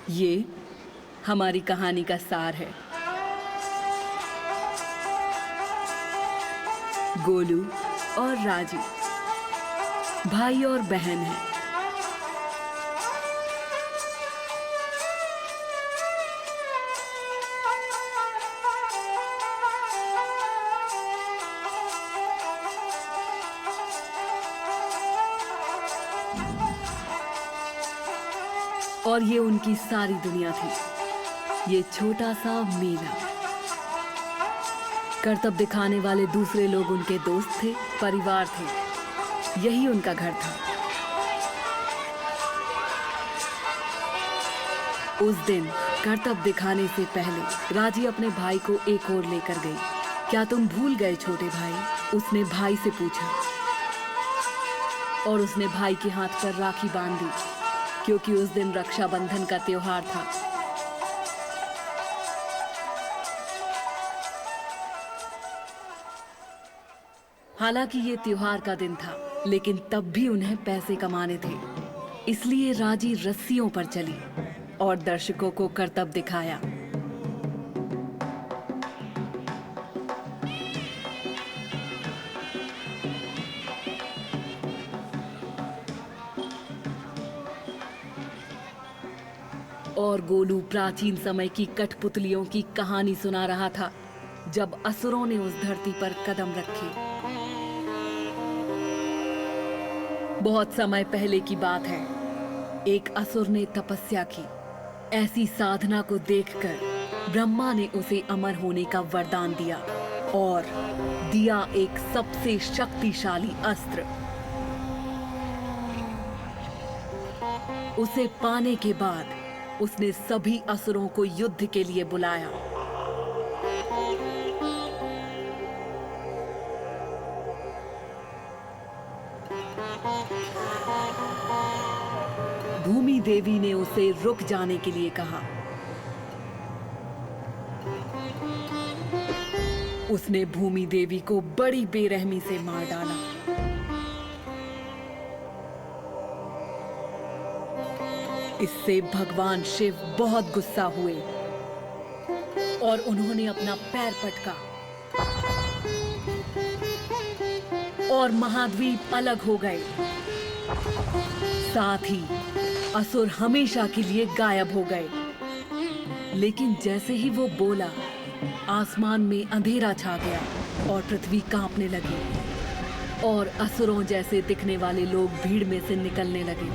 ये हमारी कहानी का सार है। गोलू और राजी भाई और बहन हैं। और ये उनकी सारी दुनिया थी। ये छोटा सा मेला। करतब दिखाने वाले दूसरे लोग उनके दोस्त थे, परिवार थे। यही उनका घर था। उस दिन करतब दिखाने से पहले राजी अपने भाई को एक ओर लेकर गई। क्या तुम भूल गए छोटे भाई? उसने भाई से पूछा। और उसने भाई के हाथ पर राखी बांध दी, क्योंकि उस दिन रक्षाबंधन का त्योहार था। हालांकि ये त्योहार का दिन था, लेकिन तब भी उन्हें पैसे कमाने थे। इसलिए राजी रस्सियों पर चली और दर्शकों को करतब दिखाया। और गोलू प्राचीन समय की कठपुतलियों की कहानी सुना रहा था, जब असुरों ने उस धरती पर कदम रखे। बहुत समय पहले की बात है। एक असुर ने तपस्या की। ऐसी साधना को देखकर ब्रह्मा ने उसे अमर होने का वरदान दिया और दिया एक सबसे शक्तिशाली अस्त्र। उसे पाने के बाद उसने सभी असुरों को युद्ध के लिए बुलाया। भूमि देवी ने उसे रुक जाने के लिए कहा। उसने भूमि देवी को बड़ी बेरहमी से मार डाला। इससे भगवान शिव बहुत गुस्सा हुए और उन्होंने अपना पैर पटका और महाद्वीप अलग हो गए। साथ ही असुर हमेशा के लिए गायब हो गए। लेकिन जैसे ही वो बोला, आसमान में अंधेरा छा गया और पृथ्वी कांपने लगी और असुरों जैसे दिखने वाले लोग भीड़ में से निकलने लगे।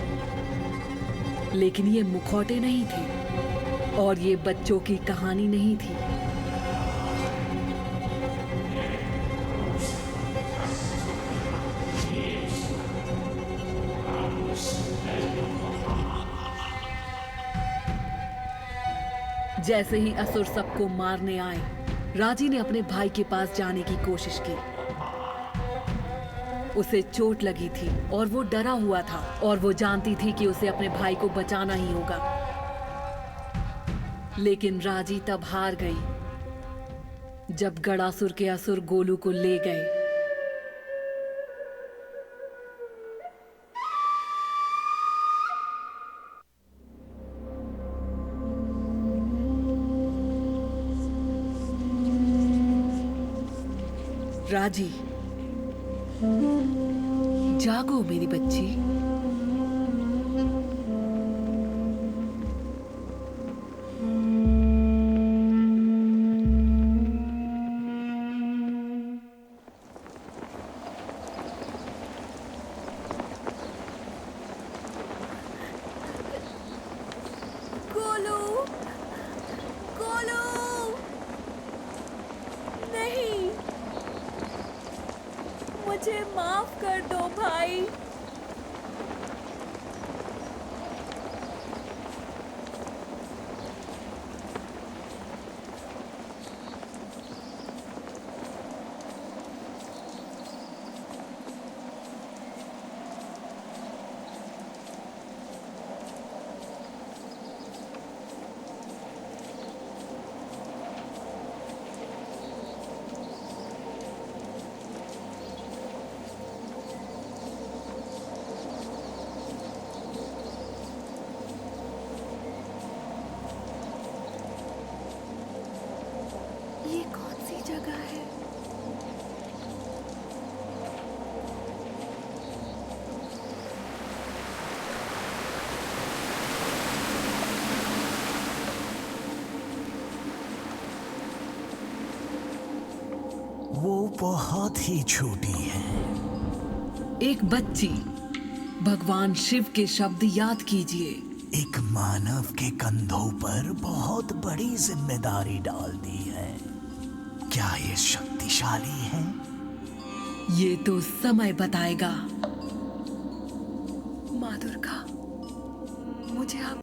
लेकिन ये मुखौटे नहीं थे और ये बच्चों की कहानी नहीं थी। जैसे ही असुर सबको मारने आए, राजी ने अपने भाई के पास जाने की कोशिश की। उसे चोट लगी थी और वो डरा हुआ था और वो जानती थी कि उसे अपने भाई को बचाना ही होगा। लेकिन राजी तब हार गई जब गणासुर के असुर गोलू को ले गए। राजी, जागो मेरी बच्ची। गोलू, गोलू, नहीं, मुझे माफ कर दो भाई। बहुत ही छोटी है। एक बच्ची, भगवान शिव के शब्द याद कीजिए। एक मानव के कंधों पर बहुत बड़ी जिम्मेदारी डाल दी है। क्या ये शक्तिशाली है? ये तो समय बताएगा। माँ दुर्गा, मुझे आप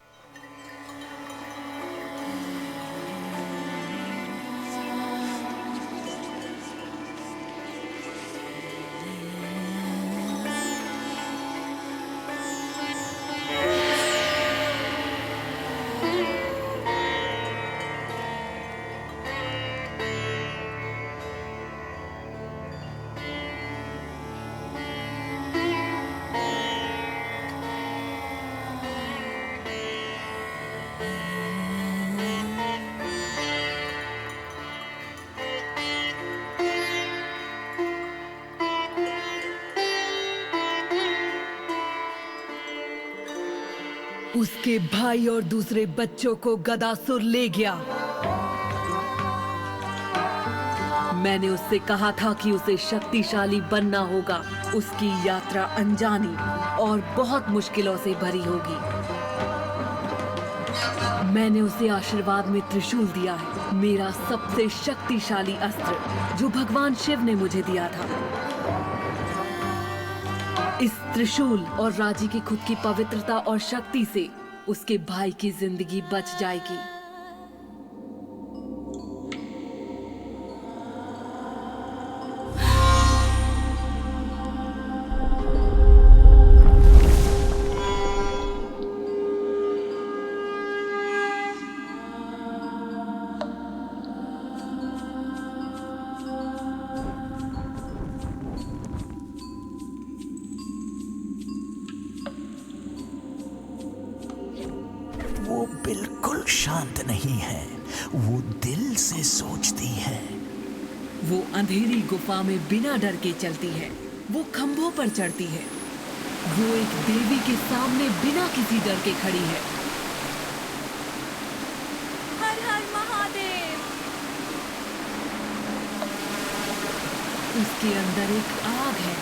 उसके भाई और दूसरे बच्चों को गदासुर ले गया। मैंने उससे कहा था कि उसे शक्तिशाली बनना होगा। उसकी यात्रा अनजानी और बहुत मुश्किलों से भरी होगी। मैंने उसे आशीर्वाद में त्रिशूल दिया है, मेरा सबसे शक्तिशाली अस्त्र जो भगवान शिव ने मुझे दिया था। इस त्रिशूल और राजी की खुद की पवित्रता और शक्ति से उसके भाई की जिंदगी बच जाएगी। वो बिल्कुल शांत नहीं है। वो दिल से सोचती है। वो अंधेरी गुफा में बिना डर के चलती है। वो खंभों पर चढ़ती है। वो एक देवी के सामने बिना किसी डर के खड़ी है। हर हर महादेव। उसके अंदर एक आग है।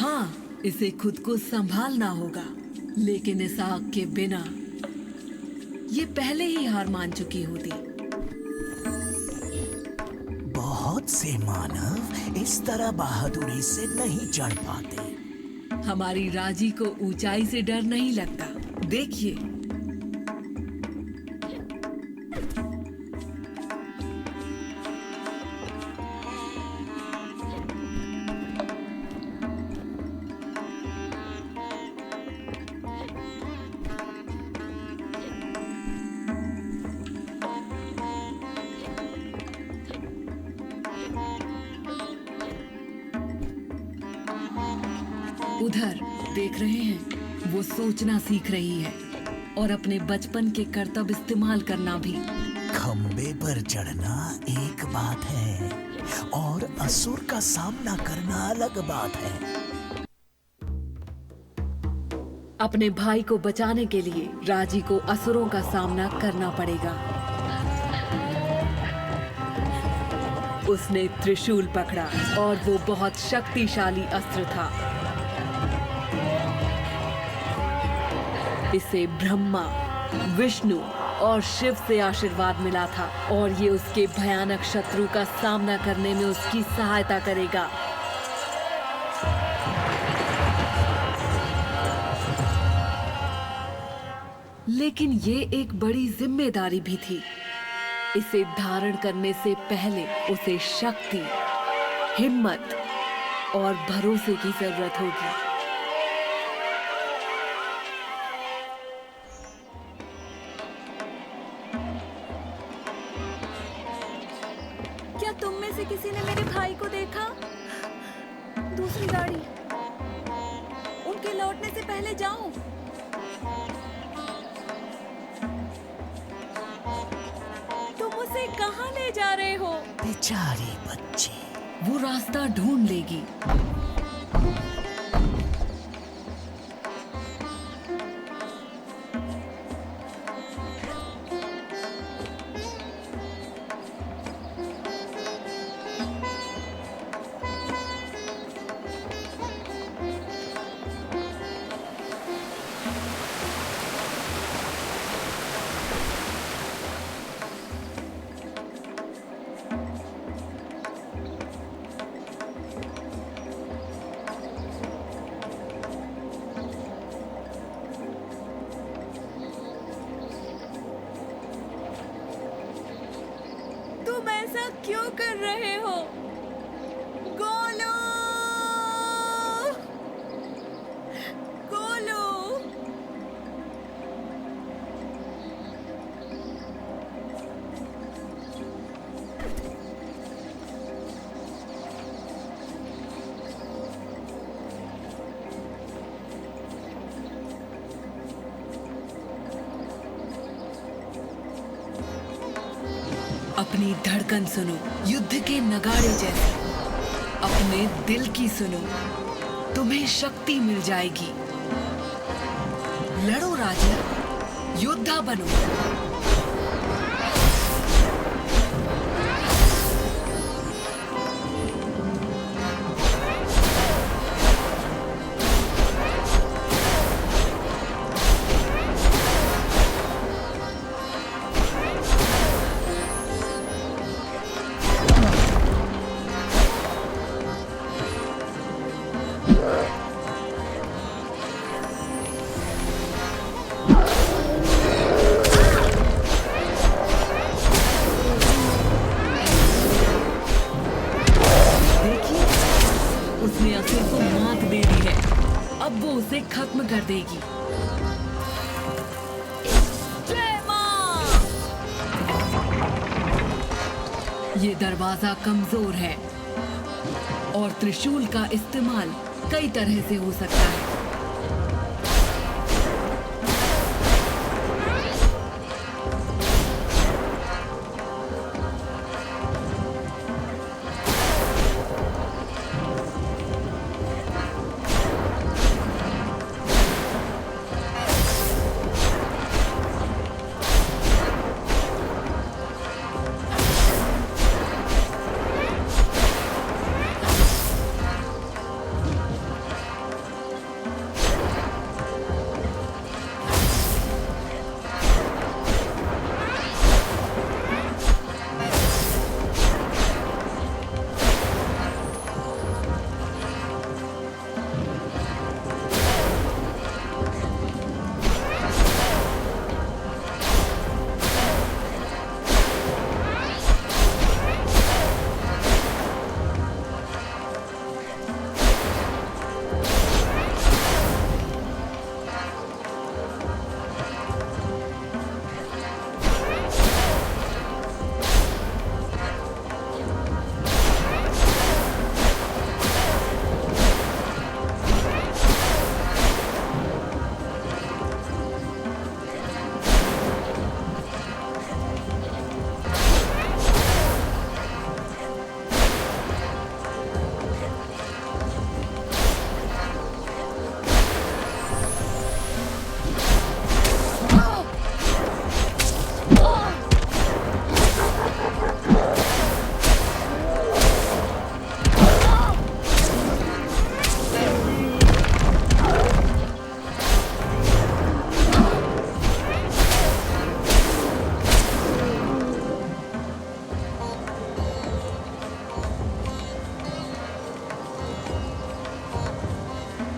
हाँ, इसे खुद को संभालना होगा, लेकिन इस आग के बिना ये पहले ही हार मान चुकी होती। बहुत से मानव इस तरह बहादुरी से नहीं चढ़ पाते। हमारी राजी को ऊंचाई से डर नहीं लगता। देखिए, उधर देख रहे हैं, वो सोचना सीख रही है और अपने बचपन के कर्तव्य इस्तेमाल करना भी। खंबे पर चढ़ना एक बात है और असुर का सामना करना अलग बात है। अपने भाई को बचाने के लिए राजी को असुरों का सामना करना पड़ेगा। उसने त्रिशूल पकड़ा और वो बहुत शक्तिशाली अस्त्र था। इसे ब्रह्मा, विष्णु और शिव से आशीर्वाद मिला था और ये उसके भयानक शत्रु का सामना करने में उसकी सहायता करेगा। लेकिन ये एक बड़ी जिम्मेदारी भी थी। इसे धारण करने से पहले उसे शक्ति, हिम्मत और भरोसे की जरूरत होगी। क्या तुम में से किसी ने मेरे भाई को देखा? दूसरी गाड़ी। उनके लौटने से पहले जाओ। तुम उसे कहाँ ले जा रहे हो? बेचारी बच्ची। वो रास्ता ढूंढ लेगी। ऐसा क्यों कर रहे हो? गोलू! गोलू! अपनी धड़कन सुनो, युद्ध के नगाड़े जैसे। अपने दिल की सुनो, तुम्हें शक्ति मिल जाएगी। लड़ो राजा, योद्धा बनो। उसने असुर को मात दे दी है, अब वो उसे खत्म कर देगी। जय मां! ये दरवाजा कमजोर है और त्रिशूल का इस्तेमाल कई तरह से हो सकता है।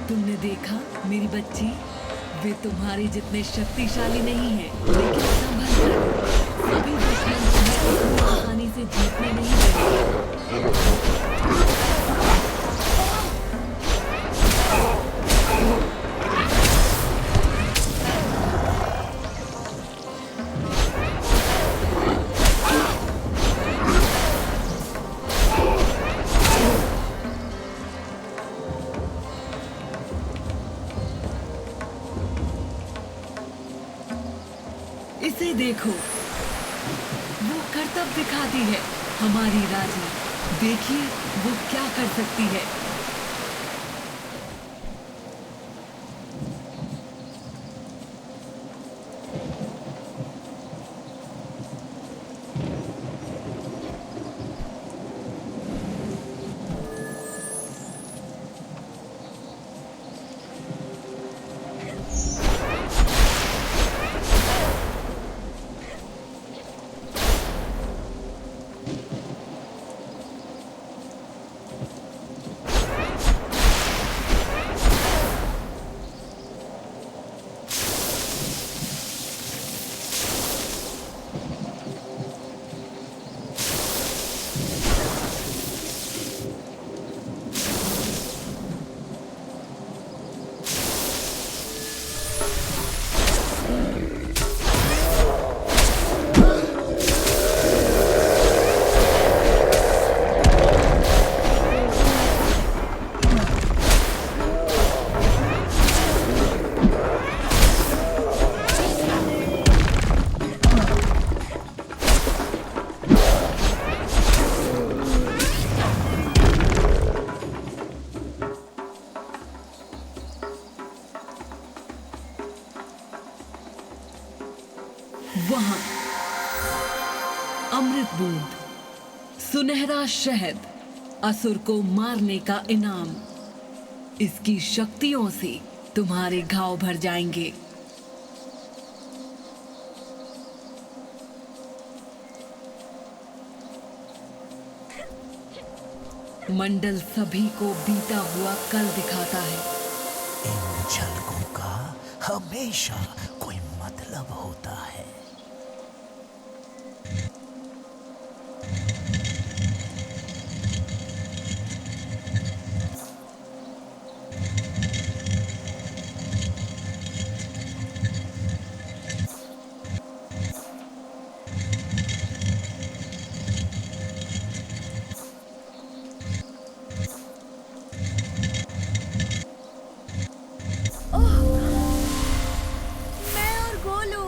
तुमने देखा मेरी बच्ची, वे तुम्हारे जितने शक्तिशाली नहीं हैं, लेकिन संभल कर सभी दुश्मन तुम्हें इतनी आसानी से जीतने नहीं देंगे। इसे देखो, वो करतब दिखाती है हमारी रानी। देखिए वो क्या कर सकती है। वहां अमृत बूंद, सुनहरा शहद, असुर को मारने का इनाम। इसकी शक्तियों से तुम्हारे घाव भर जाएंगे। मंडल सभी को बीता हुआ कल दिखाता है। इन झलकों का हमेशा कोई मतलब होता है। मैं और गोलू।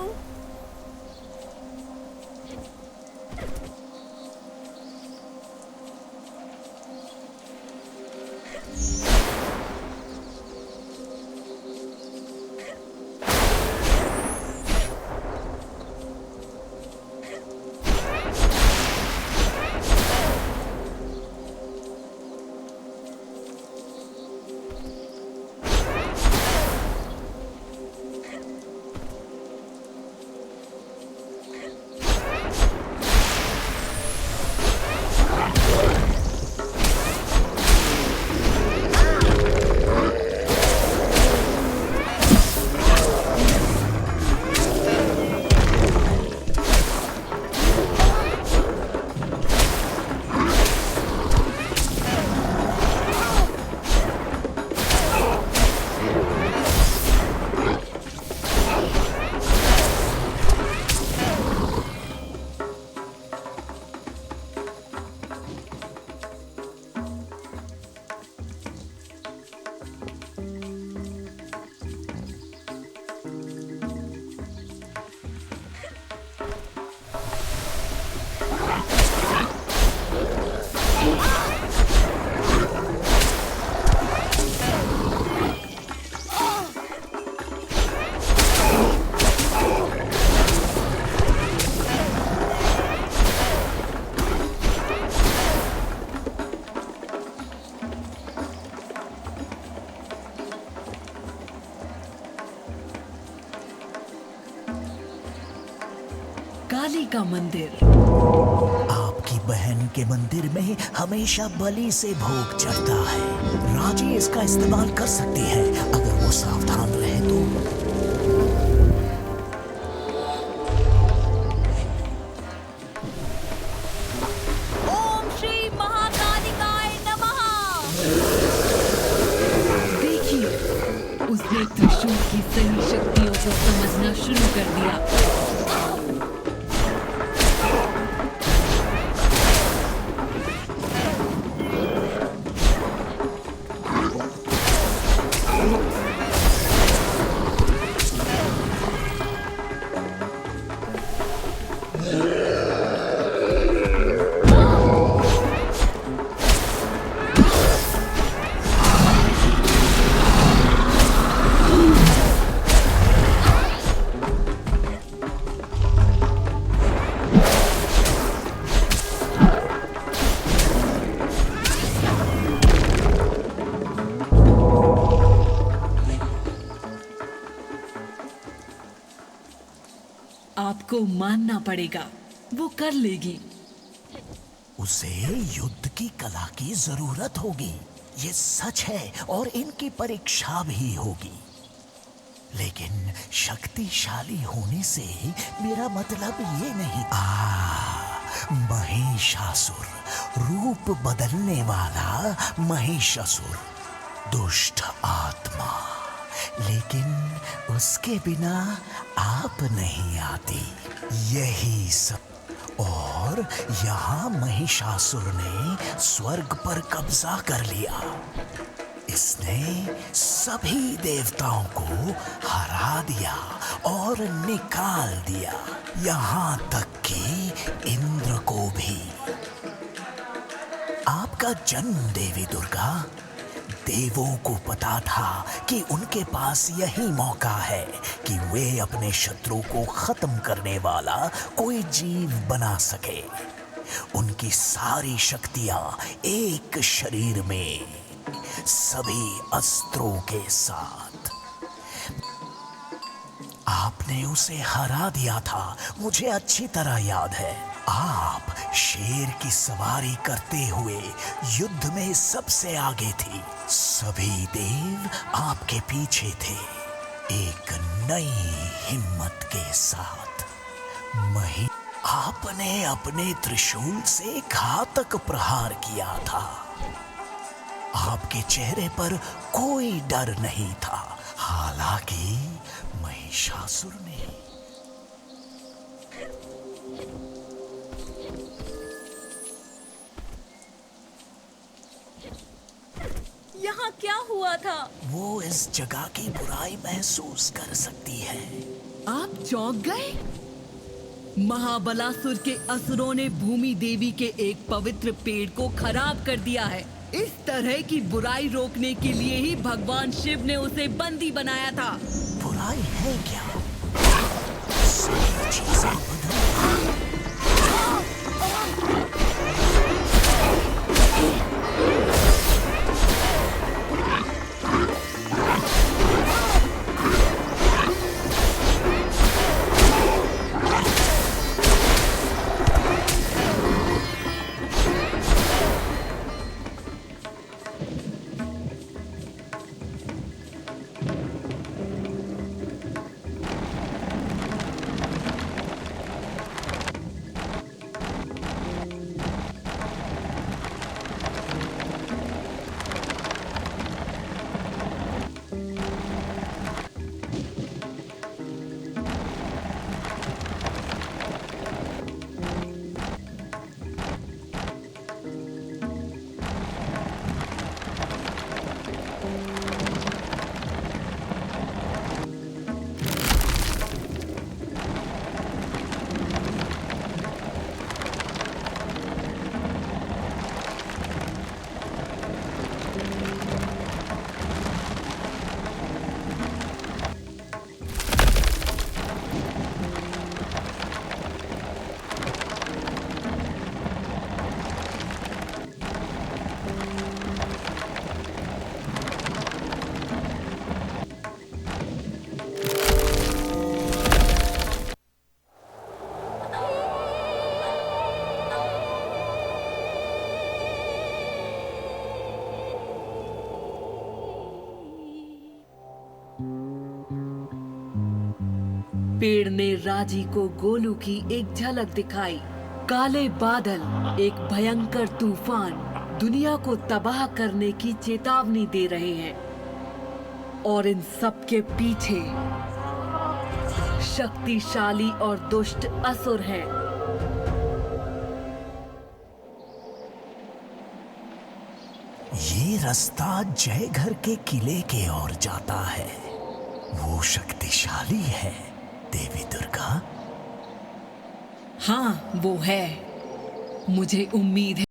काली का मंदिर। आपकी बहन के मंदिर में हमेशा बलि से भोग चढ़ता है। राजी इसका इस्तेमाल कर सकती है अगर वो सावधान रहे तो। ओम श्री महाकालिकाय नमः। देखिए, उसने त्रिशूल की सही शक्तियों को समझना शुरू कर दिया। आपको मानना पड़ेगा, वो कर लेगी। उसे युद्ध की कला की जरूरत होगी, ये सच है, और इनकी परीक्षा भी होगी। लेकिन शक्तिशाली होने से मेरा मतलब ये नहीं। महिषासुर, रूप बदलने वाला महिषासुर, दुष्ट आत्मा। लेकिन उसके बिना आप नहीं आती। यही सब। और यहाँ महिषासुर ने स्वर्ग पर कब्जा कर लिया। इसने सभी देवताओं को हरा दिया और निकाल दिया, यहाँ तक कि इंद्र को भी। आपका जन्म देवी दुर्गा देवों को पता था कि उनके पास यही मौका है कि वे अपने शत्रु को खत्म करने वाला कोई जीव बना सके। उनकी सारी शक्तियां एक शरीर में, सभी अस्त्रों के साथ। आपने उसे हरा दिया था, मुझे अच्छी तरह याद है। आप शेर की सवारी करते हुए युद्ध में सबसे आगे थी। सभी देव आपके पीछे थे, एक नई हिम्मत के साथ। आपने अपने त्रिशूल से घातक प्रहार किया था। आपके चेहरे पर कोई डर नहीं था। हालांकि महिषासुर ने यहाँ क्या हुआ था? वो इस जगह की बुराई महसूस कर सकती है। आप चौंक गए? महाबलासुर के असुरों ने भूमि देवी के एक पवित्र पेड़ को खराब कर दिया है। इस तरह की बुराई रोकने के लिए ही भगवान शिव ने उसे बंदी बनाया था। बुराई है क्या? सभी चीजें बदल गई। पेड़ ने राजी को गोलू की एक झलक दिखाई। काले बादल, एक भयंकर तूफान दुनिया को तबाह करने की चेतावनी दे रहे हैं, और इन सब के पीछे शक्तिशाली और दुष्ट असुर हैं। ये रास्ता जयघर के किले के ओर जाता है। वो शक्तिशाली है देवी दुर्गा। हाँ, वो है। मुझे उम्मीद है